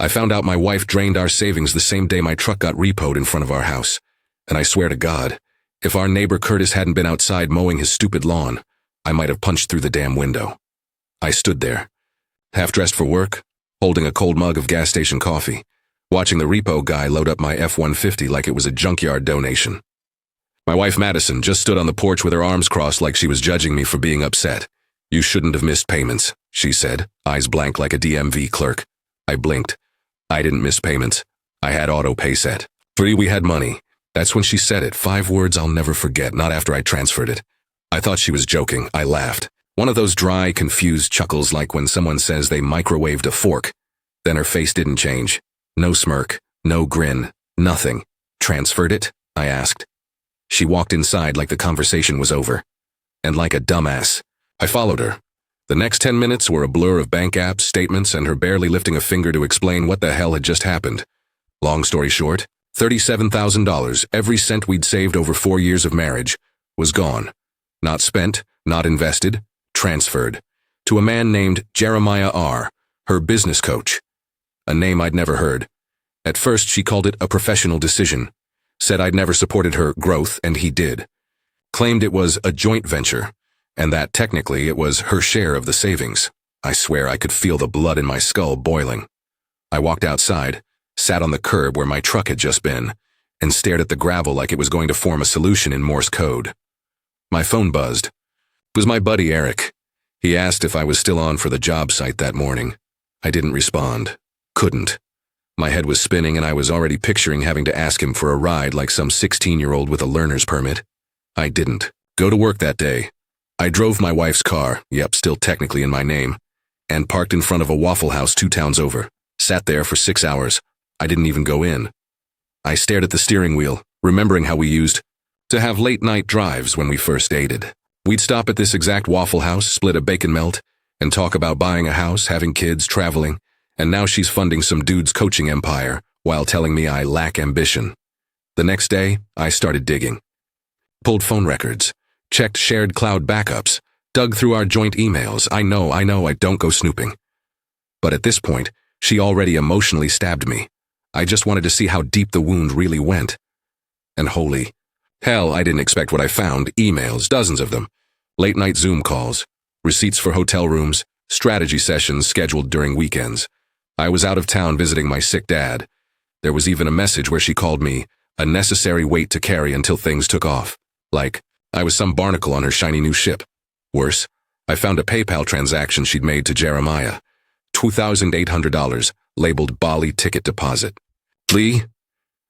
I found out my wife drained our savings the same day my truck got repoed in front of our house. And I swear to God, if our neighbor Curtis hadn't been outside mowing his stupid lawn, I might have punched through the damn window. I stood there, half-dressed for work, holding a cold mug of gas station coffee, watching the repo guy load up my F-150 like it was a junkyard donation. My wife Madison just stood on the porch with her arms crossed like she was judging me for being upset. "You shouldn't have missed payments," she said, eyes blank like a DMV clerk. I blinked. I didn't miss payments. I had auto pay set. We had money. That's when she said it, 5 words I'll never forget, not after I transferred it. I thought she was joking. I laughed. One of those dry, confused chuckles like when someone says they microwaved a fork. Then her face didn't change. No smirk, no grin, nothing. "Transferred it?" I asked. She walked inside like the conversation was over. And like a dumbass, I followed her. The next 10 minutes were a blur of bank apps, statements, and her barely lifting a finger to explain what the hell had just happened. Long story short, $37,000, every cent we'd saved over 4 years of marriage, was gone. Not spent, not invested, transferred. To a man named Jeremiah R., her business coach. A name I'd never heard. At first, she called it a professional decision. Said I'd never supported her growth, and he did. Claimed it was a joint venture, and that technically it was her share of the savings. I swear I could feel the blood in my skull boiling. I walked outside, sat on the curb where my truck had just been, and stared at the gravel like it was going to form a solution in Morse code. My phone buzzed. It was my buddy Eric. He asked if I was still on for the job site that morning. I didn't respond. Couldn't. My head was spinning and I was already picturing having to ask him for a ride like some 16-year-old with a learner's permit. I didn't go to work that day. I drove my wife's car, yep, still technically in my name, and parked in front of a Waffle House 2 towns over. Sat there for 6 hours. I didn't even go in. I stared at the steering wheel, remembering how we used to have late-night drives when we first dated. We'd stop at this exact Waffle House, split a bacon melt, and talk about buying a house, having kids, traveling, and now she's funding some dude's coaching empire while telling me I lack ambition. The next day, I started digging. Pulled phone records, checked shared cloud backups, dug through our joint emails. I know, I don't go snooping. But at this point, she already emotionally stabbed me. I just wanted to see how deep the wound really went. And holy hell, I didn't expect what I found. Emails, dozens of them. Late-night Zoom calls, receipts for hotel rooms, strategy sessions scheduled during weekends. I was out of town visiting my sick dad. There was even a message where she called me a necessary weight to carry until things took off. Like I was some barnacle on her shiny new ship. Worse, I found a PayPal transaction she'd made to Jeremiah. $2,800, labeled Bali ticket deposit. Lee?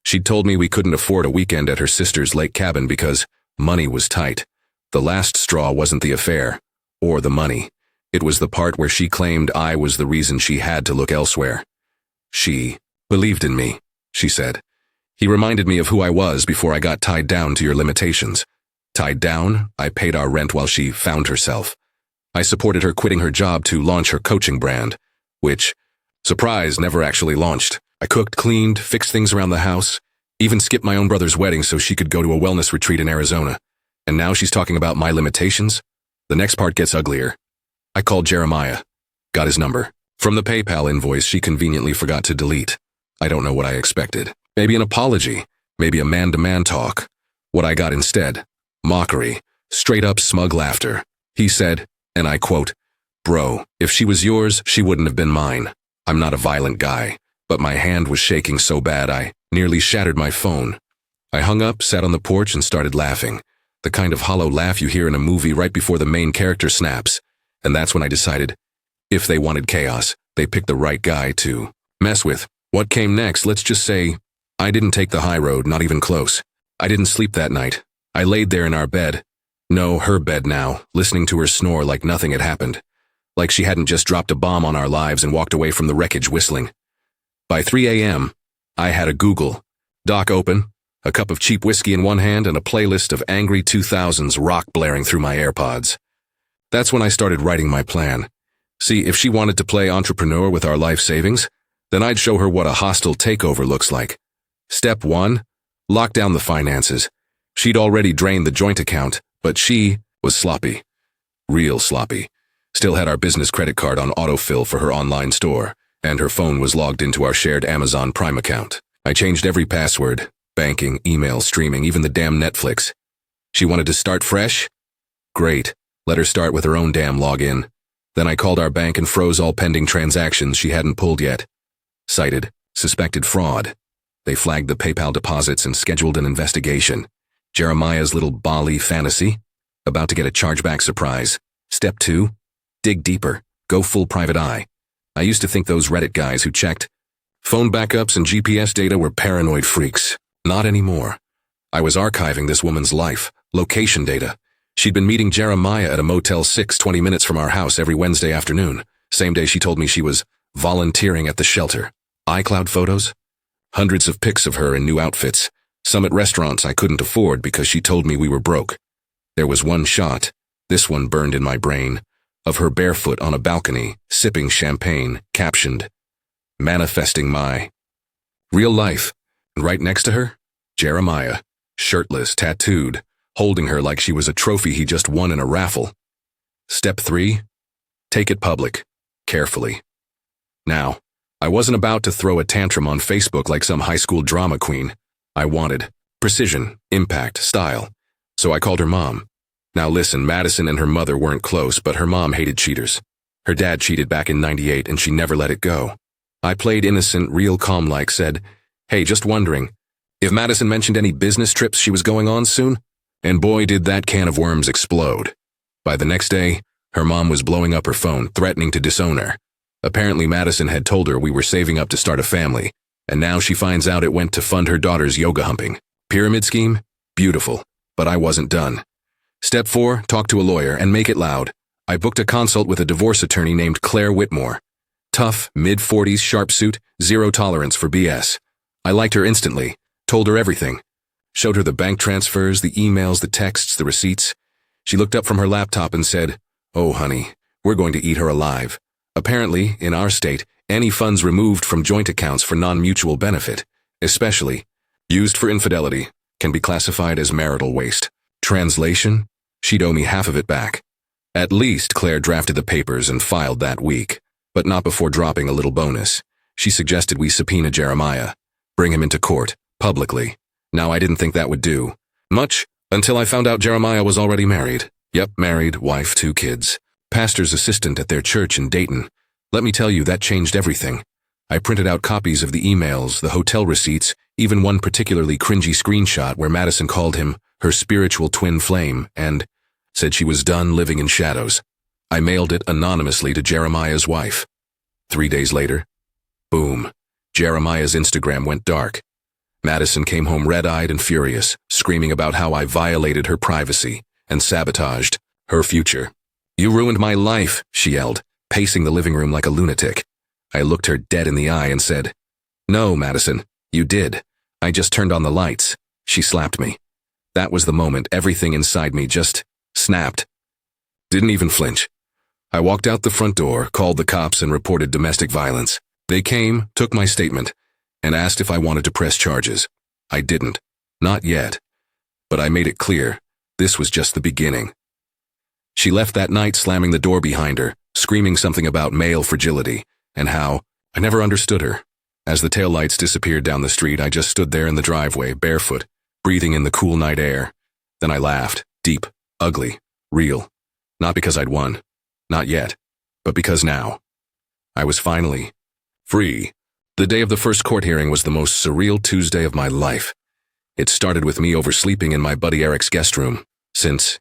She'd told me we couldn't afford a weekend at her sister's lake cabin because money was tight. The last straw wasn't the affair, or the money. It was the part where she claimed I was the reason she had to look elsewhere. She believed in me, she said. He reminded me of who I was before I got tied down to your limitations. Tied down, I paid our rent while she found herself. I supported her quitting her job to launch her coaching brand, which, surprise, never actually launched. I cooked, cleaned, fixed things around the house, even skipped my own brother's wedding so she could go to a wellness retreat in Arizona. And now she's talking about my limitations? The next part gets uglier. I called Jeremiah. Got his number. From the PayPal invoice she conveniently forgot to delete. I don't know what I expected. Maybe an apology. Maybe a man-to-man talk. What I got instead? Mockery. Straight-up smug laughter. He said, and I quote, "Bro, if she was yours, she wouldn't have been mine. I'm not a violent guy." But my hand was shaking so bad I nearly shattered my phone. I hung up, sat on the porch, and started laughing. The kind of hollow laugh you hear in a movie right before the main character snaps. And that's when I decided, if they wanted chaos, they picked the right guy to mess with. What came next, let's just say, I didn't take the high road, not even close. I didn't sleep that night. I laid there in our bed. No, her bed now, listening to her snore like nothing had happened. Like she hadn't just dropped a bomb on our lives and walked away from the wreckage whistling. By 3 a.m., I had a Google Doc open, a cup of cheap whiskey in one hand and a playlist of angry 2000s rock blaring through my AirPods. That's when I started writing my plan. See, if she wanted to play entrepreneur with our life savings, then I'd show her what a hostile takeover looks like. Step 1, lock down the finances. She'd already drained the joint account, but she was sloppy. Real sloppy. Still had our business credit card on autofill for her online store, and her phone was logged into our shared Amazon Prime account. I changed every password, banking, email, streaming, even the damn Netflix. She wanted to start fresh? Great. Let her start with her own damn login. Then I called our bank and froze all pending transactions she hadn't pulled yet. Cited, suspected fraud. They flagged the PayPal deposits and scheduled an investigation. Jeremiah's little Bali fantasy? About to get a chargeback surprise. Step 2? Dig deeper. Go full private eye. I used to think those Reddit guys who checked phone backups and GPS data were paranoid freaks. Not anymore. I was archiving this woman's life, location data. She'd been meeting Jeremiah at a Motel 6 20 minutes from our house every Wednesday afternoon, same day she told me she was volunteering at the shelter. iCloud photos? Hundreds of pics of her in new outfits, some at restaurants I couldn't afford because she told me we were broke. There was one shot, this one burned in my brain, of her barefoot on a balcony, sipping champagne, captioned, "Manifesting my real life." And right next to her, Jeremiah, shirtless, tattooed, holding her like she was a trophy he just won in a raffle. Step 3? Take it public, carefully. Now, I wasn't about to throw a tantrum on Facebook like some high school drama queen. I wanted precision, impact, style. So I called her mom. Now listen, Madison and her mother weren't close, but her mom hated cheaters. Her dad cheated back in '98 and she never let it go. I played innocent, real calm like, said, "Hey, just wondering, if Madison mentioned any business trips she was going on soon?" And boy, did that can of worms explode. By the next day, her mom was blowing up her phone, threatening to disown her. Apparently Madison had told her we were saving up to start a family, and now she finds out it went to fund her daughter's yoga humping. Pyramid scheme? Beautiful. But I wasn't done. Step 4, talk to a lawyer and make it loud. I booked a consult with a divorce attorney named Claire Whitmore. Tough, mid-40s, sharp suit, zero tolerance for BS. I liked her instantly, told her everything. Showed her the bank transfers, the emails, the texts, the receipts. She looked up from her laptop and said, "Oh, honey, we're going to eat her alive." Apparently, in our state, any funds removed from joint accounts for non-mutual benefit, especially used for infidelity, can be classified as marital waste. Translation? She'd owe me half of it back. At least Claire drafted the papers and filed that week, but not before dropping a little bonus. She suggested we subpoena Jeremiah, bring him into court, publicly. Now I didn't think that would do much until I found out Jeremiah was already married. Yep, married, wife, 2 kids. Pastor's assistant at their church in Dayton. Let me tell you, that changed everything. I printed out copies of the emails, the hotel receipts, even one particularly cringy screenshot where Madison called him her spiritual twin flame and said she was done living in shadows. I mailed it anonymously to Jeremiah's wife. 3 days later, boom, Jeremiah's Instagram went dark. Madison came home red-eyed and furious, screaming about how I violated her privacy and sabotaged her future. "You ruined my life," she yelled, pacing the living room like a lunatic. I looked her dead in the eye and said, "No, Madison, you did. I just turned on the lights." She slapped me. That was the moment everything inside me just snapped. Didn't even flinch. I walked out the front door, called the cops, and reported domestic violence. They came, took my statement, and asked if I wanted to press charges. I didn't. Not yet. But I made it clear, this was just the beginning. She left that night slamming the door behind her, screaming something about male fragility, and how I never understood her. As the taillights disappeared down the street, I just stood there in the driveway, barefoot, breathing in the cool night air. Then I laughed, deep, ugly, real. Not because I'd won. Not yet. But because now. I was finally free. The day of the first court hearing was the most surreal Tuesday of my life. It started with me oversleeping in my buddy Eric's guest room, since,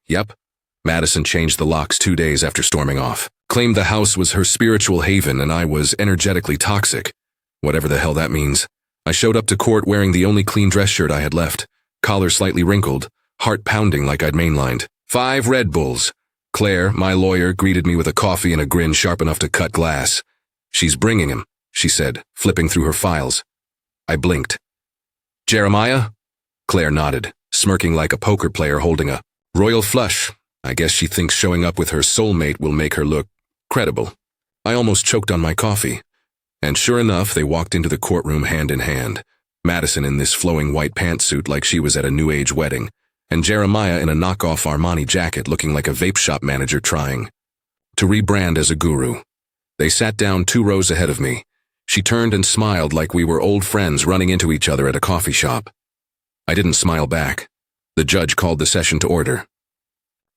Madison changed the locks 2 days after storming off. Claimed the house was her spiritual haven and I was energetically toxic. Whatever the hell that means. I showed up to court wearing the only clean dress shirt I had left, collar slightly wrinkled, heart pounding like I'd mainlined. 5 Red Bulls. Claire, my lawyer, greeted me with a coffee and a grin sharp enough to cut glass. "She's bringing him," she said, flipping through her files. I blinked. "Jeremiah?" Claire nodded, smirking like a poker player holding a royal flush. I guess she thinks showing up with her soulmate will make her look credible. I almost choked on my coffee. And sure enough, they walked into the courtroom hand in hand. Madison in this flowing white pantsuit like she was at a New Age wedding, and Jeremiah in a knockoff Armani jacket looking like a vape shop manager trying to rebrand as a guru. They sat down 2 rows ahead of me, She turned and smiled like we were old friends running into each other at a coffee shop. I didn't smile back. The judge called the session to order.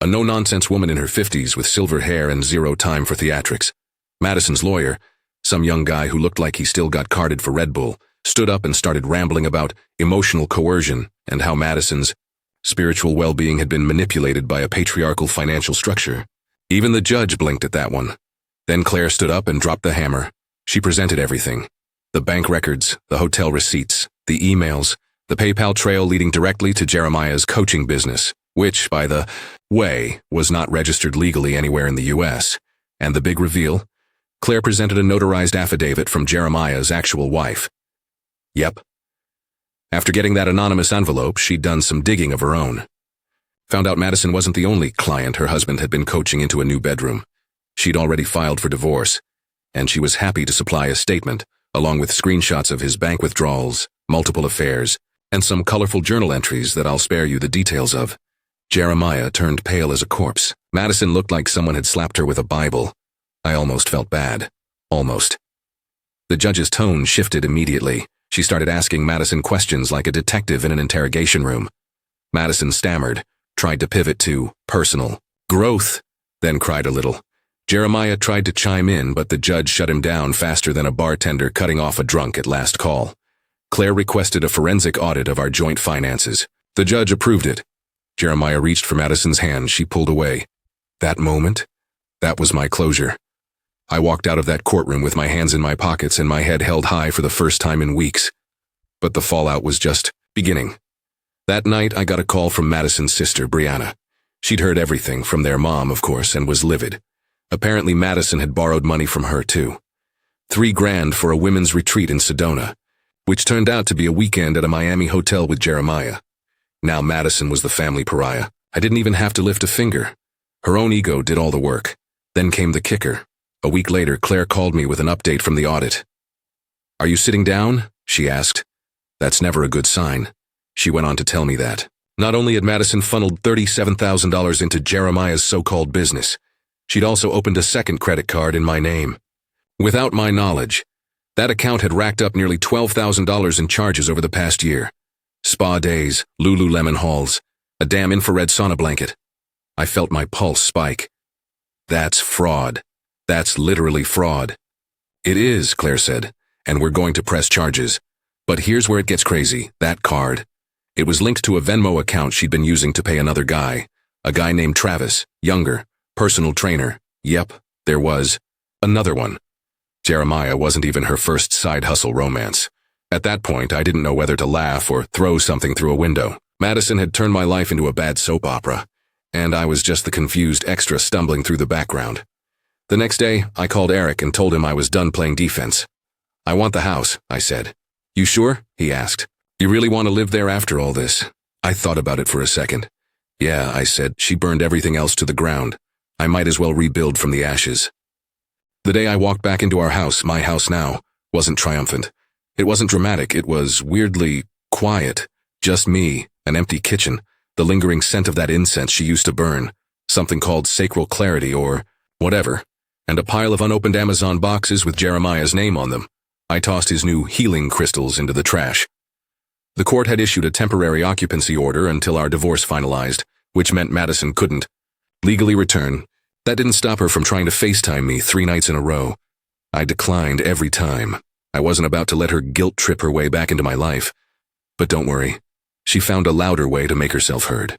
A no-nonsense woman in her 50s with silver hair and zero time for theatrics. Madison's lawyer, some young guy who looked like he still got carded for Red Bull, stood up and started rambling about emotional coercion and how Madison's spiritual well-being had been manipulated by a patriarchal financial structure. Even the judge blinked at that one. Then Claire stood up and dropped the hammer. She presented everything. The bank records, the hotel receipts, the emails, the PayPal trail leading directly to Jeremiah's coaching business, which, by the way, was not registered legally anywhere in the US. And the big reveal? Claire presented a notarized affidavit from Jeremiah's actual wife. Yep. After getting that anonymous envelope, she'd done some digging of her own. Found out Madison wasn't the only client her husband had been coaching into a new bedroom. She'd already filed for divorce, and she was happy to supply a statement, along with screenshots of his bank withdrawals, multiple affairs, and some colorful journal entries that I'll spare you the details of. Jeremiah turned pale as a corpse. Madison looked like someone had slapped her with a Bible. I almost felt bad. Almost. The judge's tone shifted immediately. She started asking Madison questions like a detective in an interrogation room. Madison stammered, tried to pivot to personal growth, then cried a little. Jeremiah tried to chime in, but the judge shut him down faster than a bartender cutting off a drunk at last call. Claire requested a forensic audit of our joint finances. The judge approved it. Jeremiah reached for Madison's hand. She pulled away. That moment? That was my closure. I walked out of that courtroom with my hands in my pockets and my head held high for the first time in weeks. But the fallout was just beginning. That night, I got a call from Madison's sister, Brianna. She'd heard everything from their mom, of course, and was livid. Apparently, Madison had borrowed money from her, too. $3,000 for a women's retreat in Sedona, which turned out to be a weekend at a Miami hotel with Jeremiah. Now Madison was the family pariah. I didn't even have to lift a finger. Her own ego did all the work. Then came the kicker. A week later, Claire called me with an update from the audit. "Are you sitting down?" she asked. "That's never a good sign." She went on to tell me that not only had Madison funneled $37,000 into Jeremiah's so-called business, she'd also opened a second credit card in my name. Without my knowledge, that account had racked up nearly $12,000 in charges over the past year. Spa days, Lululemon hauls, a damn infrared sauna blanket. I felt my pulse spike. That's fraud. That's literally fraud. "It is," Claire said, "and we're going to press charges. But here's where it gets crazy, that card. It was linked to a Venmo account she'd been using to pay another guy. A guy named Travis, younger, personal trainer. Yep, there was another one. Jeremiah wasn't even her first side hustle romance. At that point, I didn't know whether to laugh or throw something through a window. Madison had turned my life into a bad soap opera, and I was just the confused extra stumbling through the background. The next day, I called Eric and told him I was done playing defense. "I want the house," I said. "You sure?" he asked. "You really want to live there after all this?" I thought about it for a second. "Yeah," I said. "She burned everything else to the ground. I might as well rebuild from the ashes." The day I walked back into our house, my house now, wasn't triumphant. It wasn't dramatic. It was weirdly quiet. Just me, an empty kitchen, the lingering scent of that incense she used to burn, something called sacral clarity or whatever, and a pile of unopened Amazon boxes with Jeremiah's name on them. I tossed his new healing crystals into the trash. The court had issued a temporary occupancy order until our divorce finalized, which meant Madison couldn't legally return. That didn't stop her from trying to FaceTime me 3 nights in a row. I declined every time. I wasn't about to let her guilt trip her way back into my life. But don't worry, she found a louder way to make herself heard.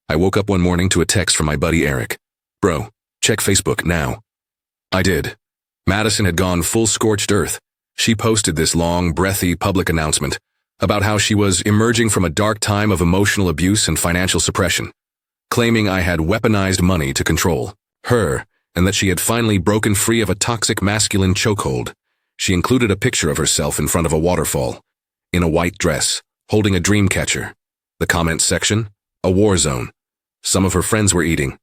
I woke up one morning to a text from my buddy Eric. "Bro, check Facebook now." I did. Madison had gone full scorched earth. She posted this long, breathy public announcement about how she was emerging from a dark time of emotional abuse and financial suppression, claiming I had weaponized money to control her, and that she had finally broken free of a toxic masculine chokehold. She included a picture of herself in front of a waterfall, in a white dress, holding a dream catcher. The comment section, a war zone. Some of her friends were eating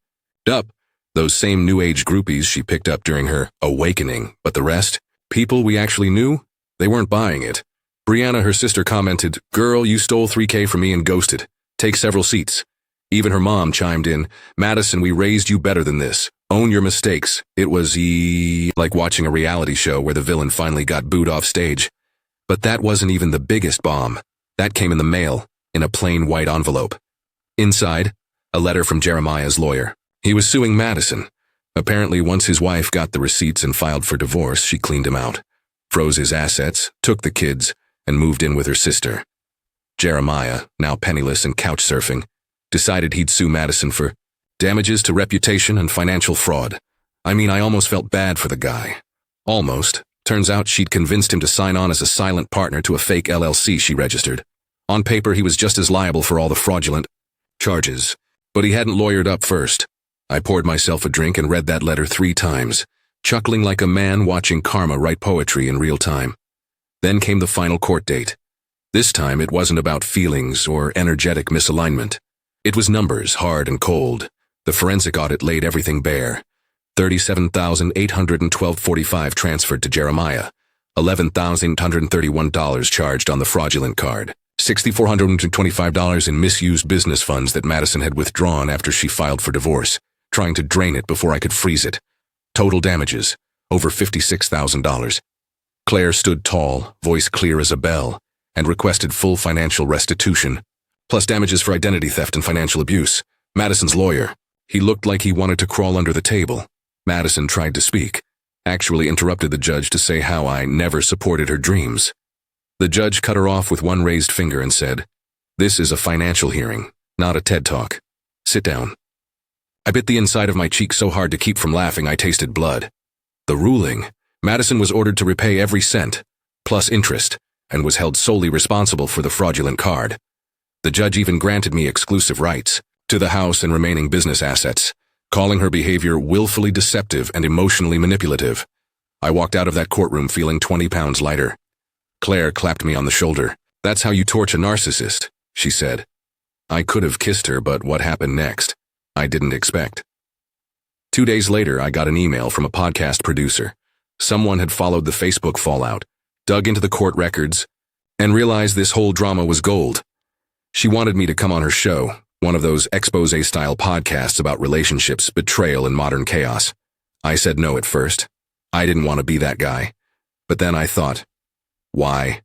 up, those same new age groupies she picked up during her awakening, but the rest, people we actually knew, they weren't buying it. Brianna, her sister, commented, "Girl, you stole $3K from me and ghosted. Take several seats." Even her mom chimed in, "Madison, we raised you better than this. Own your mistakes." It was like watching a reality show where the villain finally got booed off stage. But that wasn't even the biggest bomb. That came in the mail, in a plain white envelope. Inside, a letter from Jeremiah's lawyer. He was suing Madison. Apparently, once his wife got the receipts and filed for divorce, she cleaned him out, froze his assets, took the kids, and moved in with her sister. Jeremiah, now penniless and couch surfing, decided he'd sue Madison for damages to reputation and financial fraud. I mean, I almost felt bad for the guy. Almost. Turns out she'd convinced him to sign on as a silent partner to a fake LLC she registered. On paper, he was just as liable for all the fraudulent charges, but he hadn't lawyered up first. I poured myself a drink and read that letter 3 times, chuckling like a man watching karma write poetry in real time. Then came the final court date. This time, it wasn't about feelings or energetic misalignment. It was numbers, hard and cold. The forensic audit laid everything bare. $37,812.45 transferred to Jeremiah, $11,831 charged on the fraudulent card, $6,425 in misused business funds that Madison had withdrawn after she filed for divorce, trying to drain it before I could freeze it. Total damages, over $56,000. Claire stood tall, voice clear as a bell, and requested full financial restitution, plus damages for identity theft and financial abuse. Madison's lawyer, he looked like he wanted to crawl under the table. Madison tried to speak, actually interrupted the judge to say how I never supported her dreams. The judge cut her off with one raised finger and said, "This is a financial hearing, not a TED Talk. Sit down." I bit the inside of my cheek so hard to keep from laughing I tasted blood. The ruling: Madison was ordered to repay every cent, plus interest, and was held solely responsible for the fraudulent card. The judge even granted me exclusive rights to the house and remaining business assets, calling her behavior willfully deceptive and emotionally manipulative. I walked out of that courtroom feeling 20 pounds lighter. Claire clapped me on the shoulder. "That's how you torch a narcissist," she said. I could have kissed her, but what happened next, I didn't expect. 2 days later, I got an email from a podcast producer. Someone had followed the Facebook fallout, dug into the court records, and realized this whole drama was gold. She wanted me to come on her show, one of those expose-style podcasts about relationships, betrayal, and modern chaos. I said no at first. I didn't want to be that guy. But then I thought, why?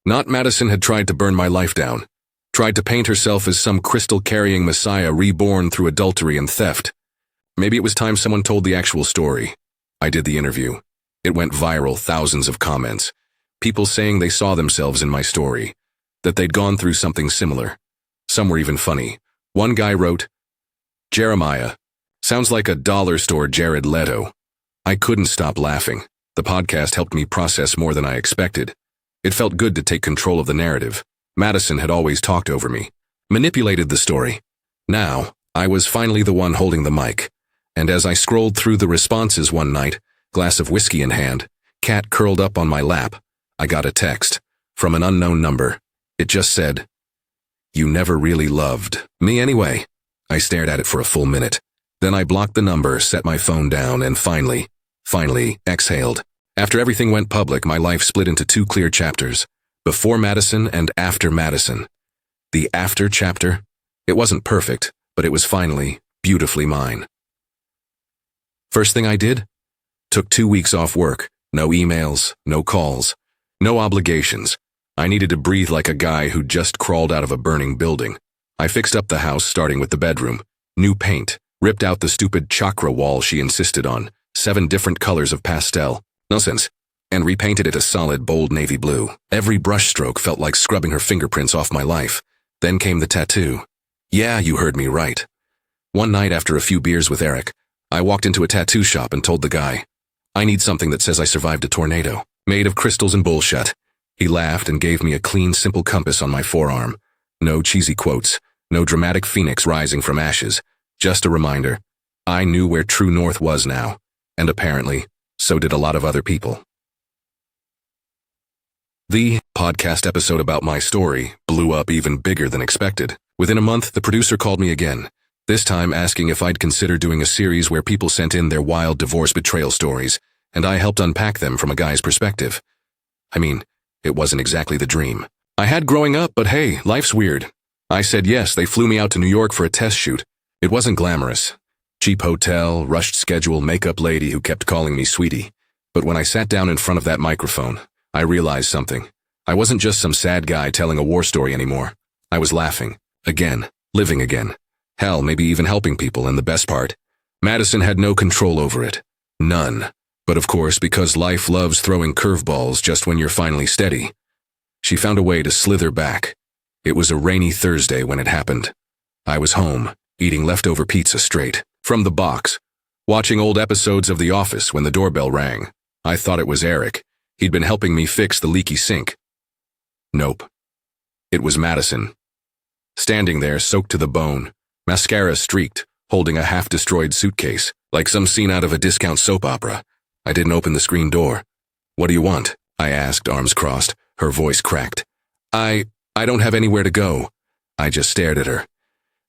Not Madison had tried to burn my life down, tried to paint herself as some crystal-carrying messiah reborn through adultery and theft. Maybe it was time someone told the actual story. I did the interview. It went viral, thousands of comments. People saying they saw themselves in my story, that they'd gone through something similar. Some were even funny. One guy wrote, "Jeremiah, sounds like a dollar store Jared Leto." I couldn't stop laughing. The podcast helped me process more than I expected. It felt good to take control of the narrative. Madison had always talked over me, manipulated the story. Now, I was finally the one holding the mic. And as I scrolled through the responses one night, glass of whiskey in hand, cat curled up on my lap, I got a text from an unknown number. It just said, "You never really loved me anyway." I stared at it for a full minute. Then I blocked the number, set my phone down, and finally exhaled. After everything went public, my life split into 2 clear chapters, before Madison and after Madison. The after chapter, it wasn't perfect, but it was finally, beautifully mine. First thing I did? Took 2 weeks off work. No emails, no calls, no obligations. I needed to breathe like a guy who just crawled out of a burning building. I fixed up the house, starting with the bedroom. New paint, ripped out the stupid chakra wall she insisted on, 7 different colors of pastel, nonsense, and repainted it a solid, bold navy blue. Every brushstroke felt like scrubbing her fingerprints off my life. Then came the tattoo. Yeah, you heard me right. One night after a few beers with Eric, I walked into a tattoo shop and told the guy, "I need something that says I survived a tornado, made of crystals and bullshit." He laughed and gave me a clean, simple compass on my forearm. No cheesy quotes, no dramatic phoenix rising from ashes, just a reminder. I knew where true north was now, and apparently, so did a lot of other people. The podcast episode about my story blew up even bigger than expected. Within a month, the producer called me again, this time asking if I'd consider doing a series where people sent in their wild divorce betrayal stories, and I helped unpack them from a guy's perspective. I mean, it wasn't exactly the dream I had growing up, but hey, life's weird. I said yes. They flew me out to New York for a test shoot. It wasn't glamorous. Cheap hotel, rushed schedule, makeup lady who kept calling me sweetie. But when I sat down in front of that microphone, I realized something. I wasn't just some sad guy telling a war story anymore. I was laughing. Again. Living again. Hell, maybe even helping people, and the best part, Madison had no control over it. None. But of course, because life loves throwing curveballs just when you're finally steady, she found a way to slither back. It was a rainy Thursday when it happened. I was home, eating leftover pizza straight from the box, watching old episodes of The Office when the doorbell rang. I thought it was Eric. He'd been helping me fix the leaky sink. Nope. It was Madison. Standing there, soaked to the bone, mascara streaked, holding a half-destroyed suitcase, like some scene out of a discount soap opera. I didn't open the screen door. "What do you want?" I asked, arms crossed, her voice cracked. I don't have anywhere to go." I just stared at her.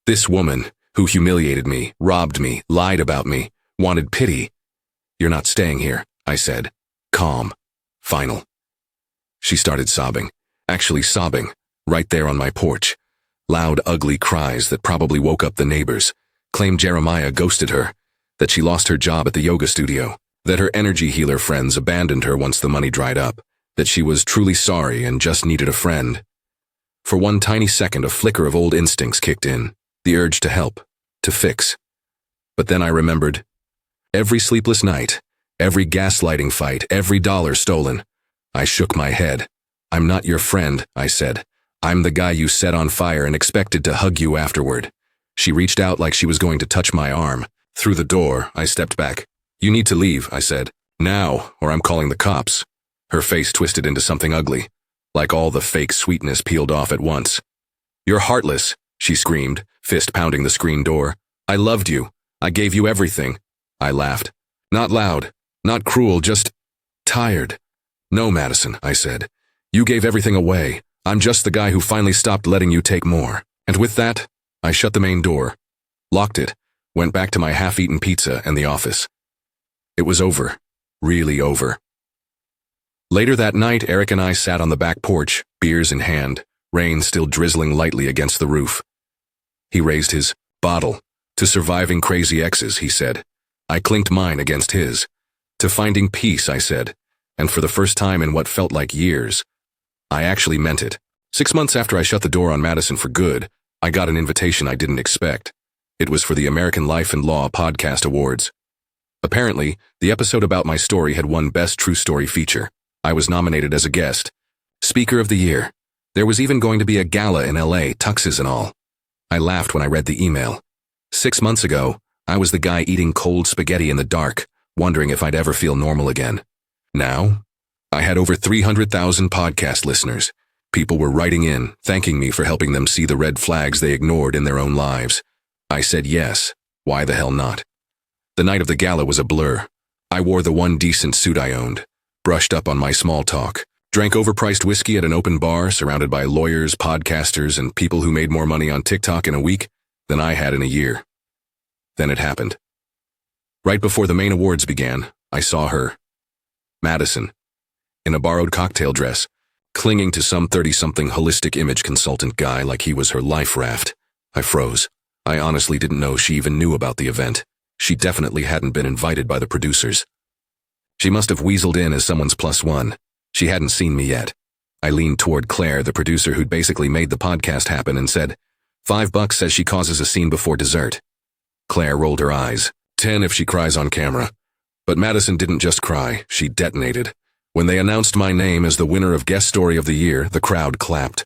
This woman, who humiliated me, robbed me, lied about me, wanted pity. "You're not staying here," I said. Calm. Final. She started sobbing. Actually sobbing, right there on my porch. Loud, ugly cries that probably woke up the neighbors. Claimed Jeremiah ghosted her, that she lost her job at the yoga studio, that her energy healer friends abandoned her once the money dried up, that she was truly sorry and just needed a friend. For one tiny second, a flicker of old instincts kicked in, the urge to help, to fix. But then I remembered. Every sleepless night, every gaslighting fight, every dollar stolen. I shook my head. "I'm not your friend," I said. "I'm the guy you set on fire and expected to hug you afterward." She reached out like she was going to touch my arm. Through the door, I stepped back. "You need to leave," I said. "Now, or I'm calling the cops." Her face twisted into something ugly, like all the fake sweetness peeled off at once. "You're heartless," she screamed, fist pounding the screen door. "I loved you. I gave you everything." I laughed. Not loud, not cruel, just tired. "No, Madison," I said. "You gave everything away. I'm just the guy who finally stopped letting you take more." And with that, I shut the main door, locked it, went back to my half-eaten pizza and the office. It was over. Really over. Later that night, Eric and I sat on the back porch, beers in hand, rain still drizzling lightly against the roof. He raised his bottle to surviving crazy exes, he said. I clinked mine against his. To finding peace, I said, and for the first time in what felt like years, I actually meant it. 6 months after I shut the door on Madison for good, I got an invitation I didn't expect. It was for the American Life and Law Podcast Awards. Apparently, the episode about my story had won Best True Story Feature. I was nominated as a guest. Speaker of the Year. There was even going to be a gala in LA, tuxes and all. I laughed when I read the email. 6 months ago, I was the guy eating cold spaghetti in the dark, wondering if I'd ever feel normal again. Now, I had over 300,000 podcast listeners. People were writing in, thanking me for helping them see the red flags they ignored in their own lives. I said yes. Why the hell not? The night of the gala was a blur. I wore the one decent suit I owned, brushed up on my small talk, drank overpriced whiskey at an open bar surrounded by lawyers, podcasters, and people who made more money on TikTok in a week than I had in a year. Then it happened. Right before the main awards began, I saw her. Madison, in a borrowed cocktail dress, clinging to some 30-something holistic image consultant guy like he was her life raft. I froze. I honestly didn't know she even knew about the event. She definitely hadn't been invited by the producers. She must have weaseled in as someone's plus one. She hadn't seen me yet. I leaned toward Claire, the producer who'd basically made the podcast happen, and said, $5 says she causes a scene before dessert. Claire rolled her eyes. 10 if she cries on camera. But Madison didn't just cry, she detonated. When they announced my name as the winner of Guest Story of the Year, the crowd clapped.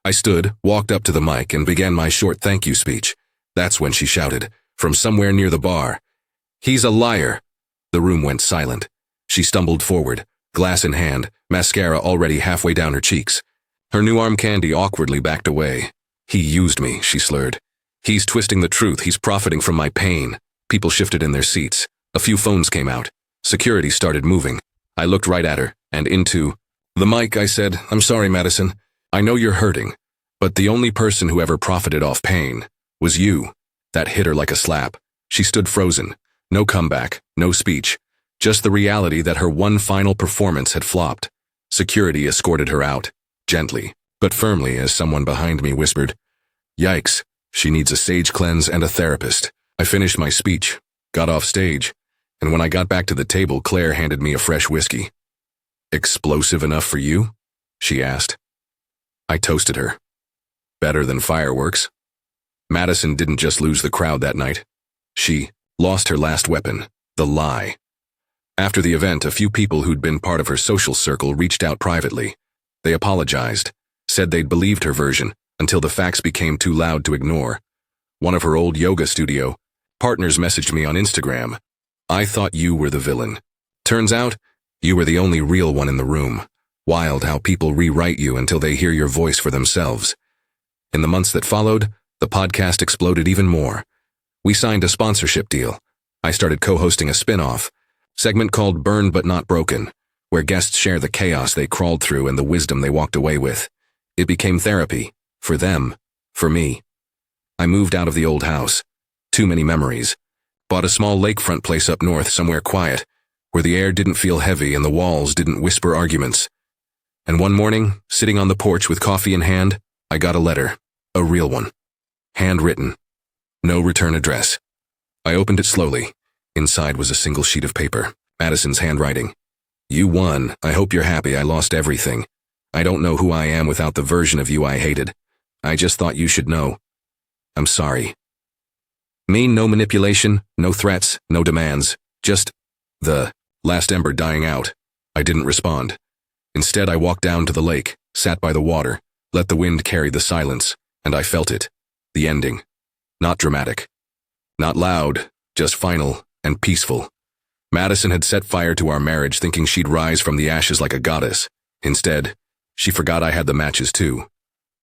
I stood, walked up to the mic, and began my short thank you speech. That's when she shouted, from somewhere near the bar, "He's a liar!" The room went silent. She stumbled forward, glass in hand, mascara already halfway down her cheeks. Her new arm candy awkwardly backed away. "He used me," she slurred. "He's twisting the truth, he's profiting from my pain." People shifted in their seats. A few phones came out. Security started moving. I looked right at her, and into the mic. I said, "I'm sorry, Madison. I know you're hurting, but the only person who ever profited off pain was you." That hit her like a slap. She stood frozen. No comeback, no speech. Just the reality that her one final performance had flopped. Security escorted her out, gently, but firmly, as someone behind me whispered, Yikes, she needs a sage cleanse and a therapist. I finished my speech, got off stage, and when I got back to the table, Claire handed me a fresh whiskey. Explosive enough for you? She asked. I toasted her. Better than fireworks. Madison didn't just lose the crowd that night. She lost her last weapon, the lie. After the event, a few people who'd been part of her social circle reached out privately. They apologized, said they'd believed her version until the facts became too loud to ignore. One of her old yoga studio partners messaged me on Instagram. I thought you were the villain. Turns out, you were the only real one in the room. Wild how people rewrite you until they hear your voice for themselves. In the months that followed, the podcast exploded even more. We signed a sponsorship deal. I started co-hosting a spin-off segment called Burned But Not Broken, where guests share the chaos they crawled through and the wisdom they walked away with. It became therapy. For them. For me. I moved out of the old house. Too many memories. Bought a small lakefront place up north, somewhere quiet, where the air didn't feel heavy and the walls didn't whisper arguments. And one morning, sitting on the porch with coffee in hand, I got a letter. A real one. Handwritten. No return address. I opened it slowly. Inside was a single sheet of paper. Madison's handwriting. You won. I hope you're happy. I lost everything. I don't know who I am without the version of you I hated. I just thought you should know. I'm sorry. No manipulation, no threats, no demands. Just the last ember dying out. I didn't respond. Instead, I walked down to the lake, sat by the water, let the wind carry the silence, and I felt it. The ending. Not dramatic. Not loud, just final and peaceful. Madison had set fire to our marriage thinking she'd rise from the ashes like a goddess. Instead, she forgot I had the matches too.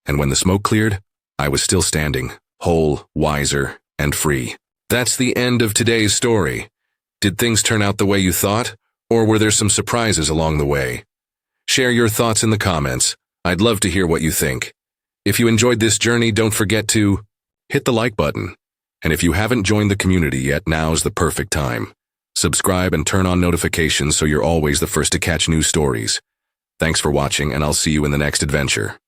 And when the smoke cleared, I was still standing, whole, wiser, and free. That's the end of today's story. Did things turn out the way you thought, or were there some surprises along the way? Share your thoughts in the comments. I'd love to hear what you think. If you enjoyed this journey, don't forget to hit the like button. And if you haven't joined the community yet, now's the perfect time. Subscribe and turn on notifications so you're always the first to catch new stories. Thanks for watching, and I'll see you in the next adventure.